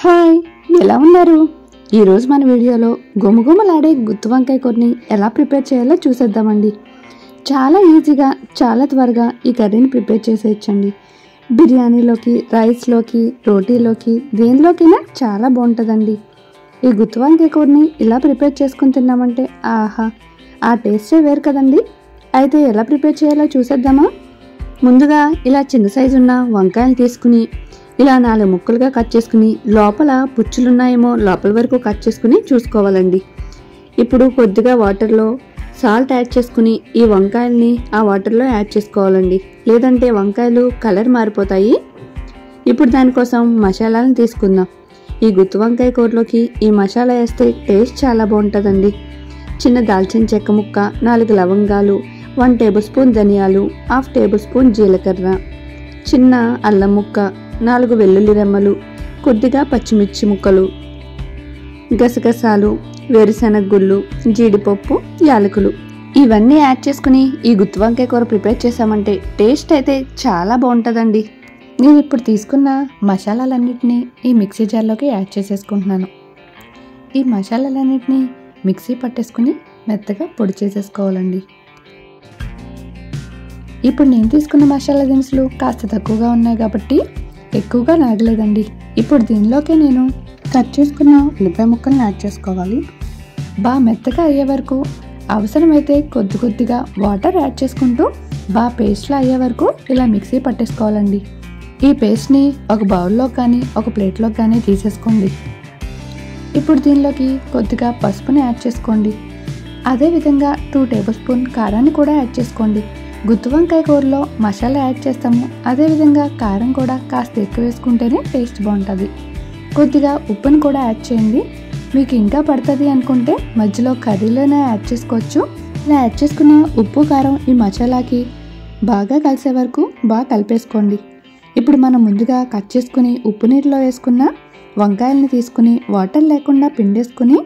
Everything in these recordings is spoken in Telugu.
హాయ్, ఎలా ఉన్నారు? ఈరోజు మన వీడియోలో గుమగుమలాడే గుత్తి వంకాయ కూరని ఎలా ప్రిపేర్ చేయాలో చూసేద్దామండి. చాలా ఈజీగా, చాలా త్వరగా ఈ కర్రీని ప్రిపేర్ చేసేయచ్చండి. బిర్యానీలోకి, రైస్లోకి, రోటీలోకి, దేనిలోకైనా చాలా బాగుంటుందండి. ఈ గుత్తి వంకాయ కూరని ఇలా ప్రిపేర్ చేసుకుని తిన్నామంటే ఆహా, ఆ టేస్టే వేరు కదండి. అయితే ఎలా ప్రిపేర్ చేయాలో చూసేద్దామా? ముందుగా ఇలా చిన్న సైజు ఉన్న వంకాయలు తీసుకుని ఇలా 4 ముక్కలుగా కట్ చేసుకుని లోపల పుచ్చులున్నాయేమో లోపల వరకు కట్ చేసుకుని చూసుకోవాలండి. ఇప్పుడు కొద్దిగా వాటర్లో సాల్ట్ యాడ్ చేసుకుని ఈ వంకాయల్ని ఆ వాటర్లో యాడ్ చేసుకోవాలండి, లేదంటే వంకాయలు కలర్ మారిపోతాయి. ఇప్పుడు దానికోసం మసాలాలను తీసుకుందాం. ఈ గుత్తి వంకాయ కూరలోకి ఈ మసాలా వేస్తే టేస్ట్ చాలా బాగుంటుందండి. చిన్న దాల్చిన చెక్క ముక్క, 4 లవంగాలు, 1 టేబుల్ స్పూన్ ధనియాలు, 1/2 టేబుల్ స్పూన్ జీలకర్ర, చిన్న అల్లం ముక్క, 4 వెల్లుల్లి రెమ్మలు, కొద్దిగా పచ్చిమిర్చి ముక్కలు, గసగసాలు, వేరుశెనగ గుళ్ళు, జీడిపప్పు, యాలకులు ఇవన్నీ యాడ్ చేసుకుని ఈ గుత్తి వంకాయ కూర ప్రిపేర్ చేసామంటే టేస్ట్ అయితే చాలా బాగుంటుందండి. నేను ఇప్పుడు తీసుకున్న మసాలాలన్నింటినీ ఈ మిక్సీ జార్లోకి యాడ్ చేసేసుకుంటున్నాను. ఈ మసాలాలన్నింటినీ మిక్సీ పట్టేసుకుని మెత్తగా పొడి చేసేసుకోవాలండి. ఇప్పుడు నేను తీసుకున్న మసాలా దినుసులు కాస్త తక్కువగా ఉన్నాయి కాబట్టి ఎక్కువగా నాగలేదండి. ఇప్పుడు దీనిలోకి నేను కట్ చేసుకున్న ఉల్లిపాయ ముక్కలను యాడ్ చేసుకోవాలి. బాగా మెత్తగా అయ్యే వరకు, అవసరమైతే కొద్దిగా వాటర్ యాడ్ చేసుకుంటూ బాగా పేస్ట్లా అయ్యే వరకు ఇలా మిక్సీ పట్టేసుకోవాలండి. ఈ పేస్ట్ని ఒక బౌల్లో కానీ ఒక ప్లేట్లో కానీ తీసేసుకోండి. ఇప్పుడు దీనిలోకి కొద్దిగా పసుపుని యాడ్ చేసుకోండి. అదేవిధంగా 2 టేబుల్ స్పూన్ కారాన్ని కూడా యాడ్ చేసుకోండి. గుత్తి వంకాయ కూరలో మసాలా యాడ్ చేస్తాము, అదేవిధంగా కారం కూడా కాస్త ఎక్కువ వేసుకుంటేనే టేస్ట్ బాగుంటుంది. కొద్దిగా ఉప్పును కూడా యాడ్ చేయండి. మీకు ఇంకా పడుతుంది అనుకుంటే మధ్యలో కర్రీలోనే యాడ్ చేసుకోవచ్చు. ఇలా యాడ్ చేసుకున్న ఉప్పు కారం ఈ మసాలాకి బాగా కలిసే వరకు బాగా కలిపేసుకోండి. ఇప్పుడు మనం ముందుగా కట్ చేసుకుని ఉప్పు నీటిలో వేసుకున్న వంకాయలని తీసుకుని వాటర్ లేకుండా పిండేసుకుని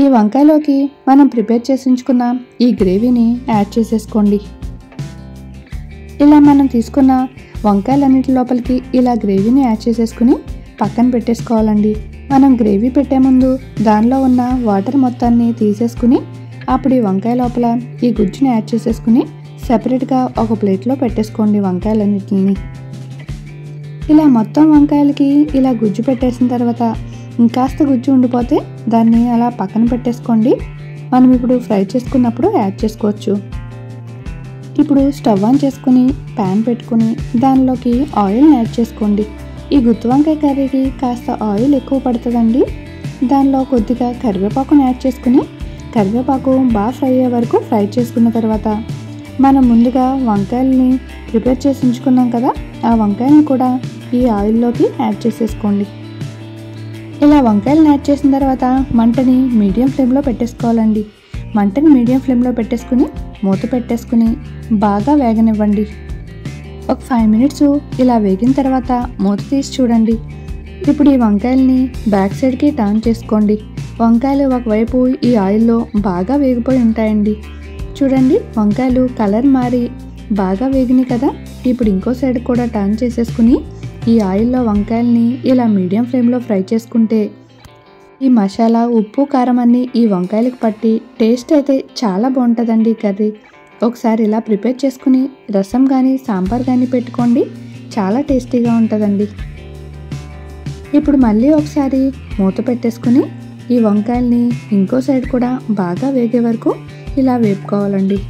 ఈ వంకాయలోకి మనం ప్రిపేర్ చేసి ఉంచుకున్న ఈ గ్రేవీని యాడ్ చేసేసుకోండి. ఇలా మనం తీసుకున్న వంకాయలన్నిటి లోపలికి ఇలా గ్రేవీని యాడ్ చేసేసుకుని పక్కన పెట్టేసుకోవాలండి. మనం గ్రేవీ పెట్టే ముందు దానిలో ఉన్న వాటర్ మొత్తాన్ని తీసేసుకుని అప్పుడు ఈ వంకాయ లోపల ఈ గుజ్జుని యాడ్ చేసేసుకుని సెపరేట్గా ఒక ప్లేట్లో పెట్టేసుకోండి వంకాయలన్నిటిని. ఇలా మొత్తం వంకాయలకి ఇలా గుజ్జు పెట్టేసిన తర్వాత ఇంకాస్త గుజ్జు ఉండిపోతే దాన్ని అలా పక్కన పెట్టేసుకోండి. మనం ఇప్పుడు ఫ్రై చేసుకున్నప్పుడు యాడ్ చేసుకోవచ్చు. ఇప్పుడు స్టవ్ ఆన్ చేసుకుని ప్యాన్ పెట్టుకుని దానిలోకి ఆయిల్ని యాడ్ చేసుకోండి. ఈ గుత్తి వంకాయ కర్రీకి కాస్త ఆయిల్ ఎక్కువ పడుతుందండి. దానిలో కొద్దిగా కరివేపాకుని యాడ్ చేసుకుని కరివేపాకు బాగా ఫ్రై అయ్యే వరకు ఫ్రై చేసుకున్న తర్వాత మనం ముందుగా వంకాయలని ప్రిపేర్ చేసి ఉంచుకున్నాం కదా, ఆ వంకాయలను కూడా ఈ ఆయిల్లోకి యాడ్ చేసేసుకోండి. ఇలా వంకాయలను యాడ్ చేసిన తర్వాత మంటని మీడియం ఫ్లేమ్లో పెట్టేసుకోవాలండి. మంటని మీడియం ఫ్లేమ్లో పెట్టేసుకుని మూత పెట్టేసుకుని బాగా వేగనివ్వండి. ఒక 5 మినిట్స్ ఇలా వేగిన తర్వాత మూత తీసి చూడండి. ఇప్పుడు ఈ వంకాయల్ని బ్యాక్ సైడ్కి టర్న్ చేసుకోండి. వంకాయలు ఒకవైపు ఈ ఆయిల్లో బాగా వేగిపోయి ఉంటాయండి. చూడండి, వంకాయలు కలర్ మారి బాగా వేగినాయి కదా. ఇప్పుడు ఇంకో సైడ్ కూడా టర్న్ చేసేసుకుని ఈ ఆయిల్లో వంకాయల్ని ఇలా మీడియం ఫ్లేమ్లో ఫ్రై చేసుకుంటే ఈ మసాలా, ఉప్పు, కారం అన్నీ ఈ వంకాయలకు పట్టి టేస్ట్ అయితే చాలా బాగుంటుందండి ఈ కర్రీ. ఒకసారి ఇలా ప్రిపేర్ చేసుకుని రసం కానీ సాంబార్ కానీ పెట్టుకోండి, చాలా టేస్టీగా ఉంటుందండి. ఇప్పుడు మళ్ళీ ఒకసారి మూత పెట్టేసుకుని ఈ వంకాయల్ని ఇంకో సైడ్ కూడా బాగా వేగే వరకు ఇలా వేపుకోవాలండి.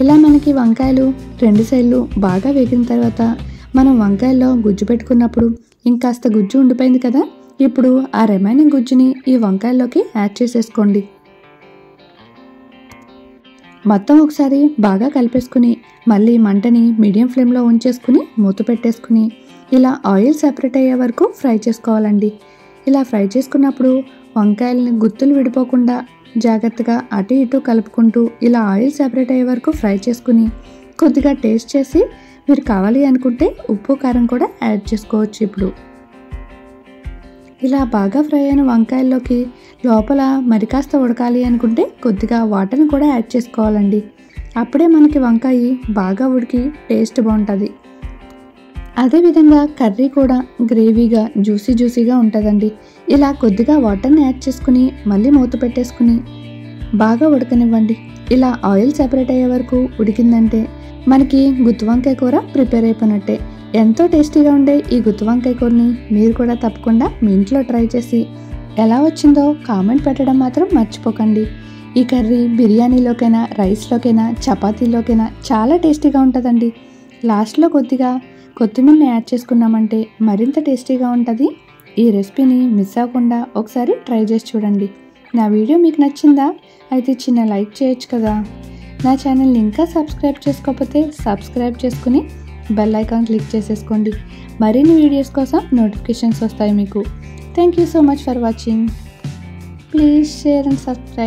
ఇలా మనకి వంకాయలు 2 సైడ్లు బాగా వేగిన తర్వాత మనం వంకాయల్లో గుజ్జు పెట్టుకున్నప్పుడు ఇంకాస్త గుజ్జు ఉండిపోయింది కదా, ఇప్పుడు ఆ రిమైనింగ్ గుజ్జుని ఈ వంకాయల్లోకి యాడ్ చేసేసుకోండి. మొత్తం ఒకసారి బాగా కలిపేసుకుని మళ్ళీ మంటని మీడియం ఫ్లేమ్లో ఉంచేసుకుని మూత పెట్టేసుకుని ఇలా ఆయిల్ సెపరేట్ అయ్యే వరకు ఫ్రై చేసుకోవాలండి. ఇలా ఫ్రై చేసుకున్నప్పుడు వంకాయలని గుత్తులు విడిపోకుండా జాగ్రత్తగా అటు ఇటు కలుపుకుంటూ ఇలా ఆయిల్ సెపరేట్ అయ్యే వరకు ఫ్రై చేసుకుని కొద్దిగా టేస్ట్ చేసి మీరు కావాలి అనుకుంటే ఉప్పు కారం కూడా యాడ్ చేసుకోవచ్చు. ఇప్పుడు ఇలా బాగా ఫ్రై అయిన వంకాయల్లోకి లోపల మరి కాస్త ఉడకాలి అనుకుంటే కొద్దిగా వాటర్ని కూడా యాడ్ చేసుకోవాలండి. అప్పుడే మనకి వంకాయ బాగా ఉడికి టేస్ట్ బాగుంటుంది. అదేవిధంగా కర్రీ కూడా గ్రేవీగా జ్యూసీగా ఉంటుందండి. ఇలా కొద్దిగా వాటర్ని యాడ్ చేసుకుని మళ్ళీ మూత పెట్టేసుకుని బాగా ఉడకనివ్వండి. ఇలా ఆయిల్ సెపరేట్ అయ్యే వరకు ఉడికిందంటే మనకి గుత్తి వంకాయ కూర ప్రిపేర్ అయిపోయినట్టే. ఎంతో టేస్టీగా ఉండే ఈ గుత్తి వంకాయ కూరని మీరు కూడా తప్పకుండా మీ ఇంట్లో ట్రై చేసి ఎలా వచ్చిందో కామెంట్ పెట్టడం మాత్రం మర్చిపోకండి. ఈ కర్రీ బిర్యానీలోకైనా, రైస్లోకైనా, చపాతీలోకైనా చాలా టేస్టీగా ఉంటుందండి. లాస్ట్లో కొద్దిగా కొత్తిమీరని యాడ్ చేసుకున్నామంటే మరింత టేస్టీగా ఉంటుంది. ఈ రెసిపీని మిస్ అవ్వకుండా ఒకసారి ట్రై చేసి చూడండి. నా వీడియో మీకు నచ్చిందా? అయితే చిన్న లైక్ చేయొచ్చు కదా. నా ఛానల్ని ఇంకా సబ్స్క్రైబ్ చేసుకోకపోతే సబ్స్క్రైబ్ చేసుకుని బెల్ ఐకాన్ క్లిక్ చేసేసుకోండి. మరిన్ని వీడియోస్ కోసం నోటిఫికేషన్స్ వస్తాయి మీకు. Thank you so much for watching. Please share and subscribe.